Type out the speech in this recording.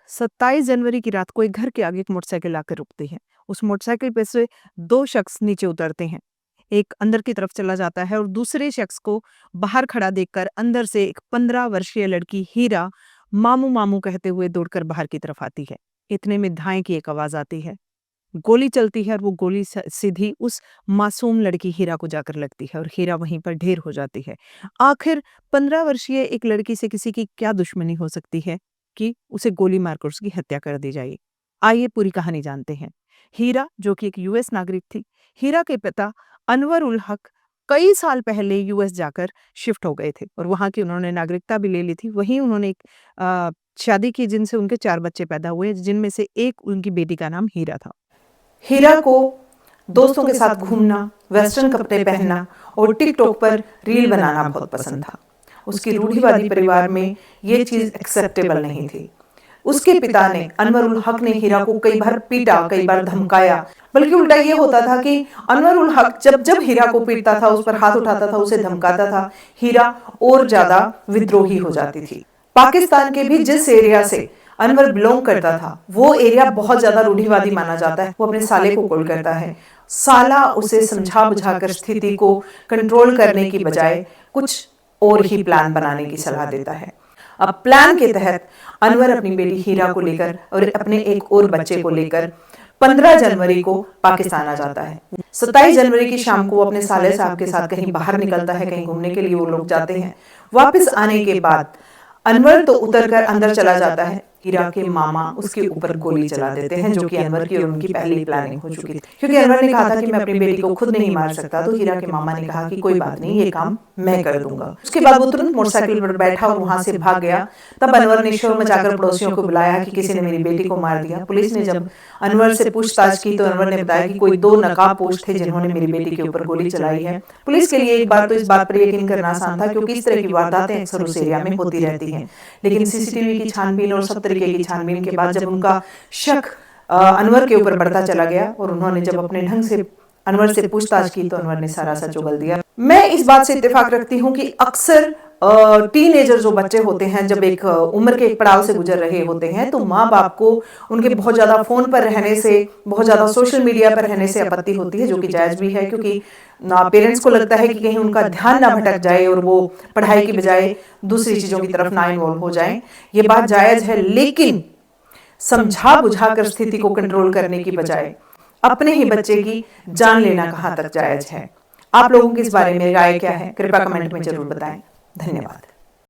27 जनवरी की रात को एक घर के आगे एक मोटरसाइकिल आकर रुकती है। उस मोटरसाइकिल पे से 2 शख्स नीचे उतरते हैं। एक अंदर की तरफ चला जाता है और दूसरे शख्स को बाहर खड़ा देखकर अंदर से एक 15 वर्षीय लड़की हीरा मामू मामू कहते हुए दौड़कर बाहर की तरफ आती है। इतने में धाएँ की एक आवाज़ आती है। गोली चलती है और वो गोली सीधी उस मासूम लड़की हीरा को जाकर लगती है और हीरा वहीं पर ढेर हो जाती है। आखिर 15 वर्षीय एक लड़की से किसी की क्या दुश्मनी हो सकती है कि उसे गोली मारकर उसकी हत्या कर दी जाए। आइए पूरी कहानी जानते हैं। हीरा जो कि एक यूएस नागरिक थी। हीरा के पिता अनवर उल हक कई साल पहले यूएस जाकर शिफ्ट हो गए थे और वहां की उन्होंने नागरिकता भी ले ली थी। वहीं उन्होंने एक शादी की जिनसे उनके 4 बच्चे पैदा हुए, जिनमें से एक उनकी बेटी का नाम हीरा था। हीरा को दोस्तों के साथ घूमना, वेस्टर्न कपड़े पहनना और टिकटॉक पर रील बनाना बहुत पसंद था। उसकी रूढ़िवादी परिवार में ये चीज एक्सेप्टेबल नहीं थी। उसके पिता ने अनवर उल हक ने हीरा को कई बार पीटा, कई बार धमकाया। बल्कि उल्टा ये होता था कि अनवर उल हक जब जब हीरा को पीटता था, उस पर हाथ उठाता था, उसे धमकाता था, हीरा और ज्यादा विद्रोही हो जाती थी। पाकिस्तान के भी जिस एरिया से अनवर बिलोंग करता था वो एरिया बहुत ज्यादा रूढ़िवादी माना जाता है। वो अपने साले को कॉल करता है। साला उसे समझा बुझाकर स्थिति को कंट्रोल करने की बजाय कुछ और ही प्लान बनाने की सलाह देता है। अब प्लान के तहत अनवर अपनी बेटी हीरा को लेकर और अपने एक और बच्चे को लेकर 15 जनवरी को पाकिस्तान आ जाता है। 27 जनवरी की शाम को वो अपने साले साहब के साथ कहीं बाहर निकलता है, कहीं घूमने के लिए वो लोग जाते हैं। वापस आने के बाद अनवर तो उतरकर अंदर चला जाता है। हीरा के मामा उसके ऊपर गोली चला देते हैं, जो कि अनवर की और उनकी पहली प्लानिंग हो चुकी थी। क्योंकि अनवर ने कहा था कि मैं अपनी बेटी को खुद नहीं मार सकता, तो हीरा के मामा ने कहा कि कोई बात नहीं, ये काम मैं कर दूंगा। उसके बाद वो तुरंत मोटरसाइकिल पर बैठा और वहां से भाग गया। तब अनवर ने शोर मचाकर पड़ोसियों को बुलाया कि किसी ने मेरी बेटी को मार दिया। पुलिस ने जब अनवर से पूछताछ की तो अनवर ने बताया कि कोई 2 नकाबपोश थे जिन्होंने मेरी बेटी के ऊपर गोली चलाई है। पुलिस के लिए एक बार तो इस बात पर यकीन करना आसान था, क्योंकि इस तरह की वारदातें अक्सर उस एरिया में होती रहती हैं। लेकिन सीसीटीवी की छानबीन और सब तरीके की छानबीन के बाद जब उनका शक अनवर के ऊपर बढ़ता चला गया और उन्होंने जब अपने ढंग से अनवर से पूछताछ की तो अनवर ने सारा सच उगल दिया। मैं इस बात से इत्तेफाक रखती हूँ कि अक्सर टीनेजर जो बच्चे होते हैं, जब एक उम्र के एक पड़ाव से गुजर रहे होते हैं, तो माँ बाप को उनके बहुत ज्यादा फोन पर रहने से, बहुत ज्यादा सोशल मीडिया पर रहने से आपत्ति होती है, जो कि जायज भी है। क्योंकि पेरेंट्स को लगता है कि कहीं उनका ध्यान ना भटक जाए और वो पढ़ाई की बजाय दूसरी चीजों की तरफ ना इन्वॉल्व हो जाए। ये बात जायज है, लेकिन समझा बुझाकर स्थिति को कंट्रोल करने की बजाय अपने ही बच्चे की जान लेना कहाँ तक जायज है। आप लोगों की इस बारे में राय क्या है? कृपया कमेंट में जरूर बताएं। धन्यवाद।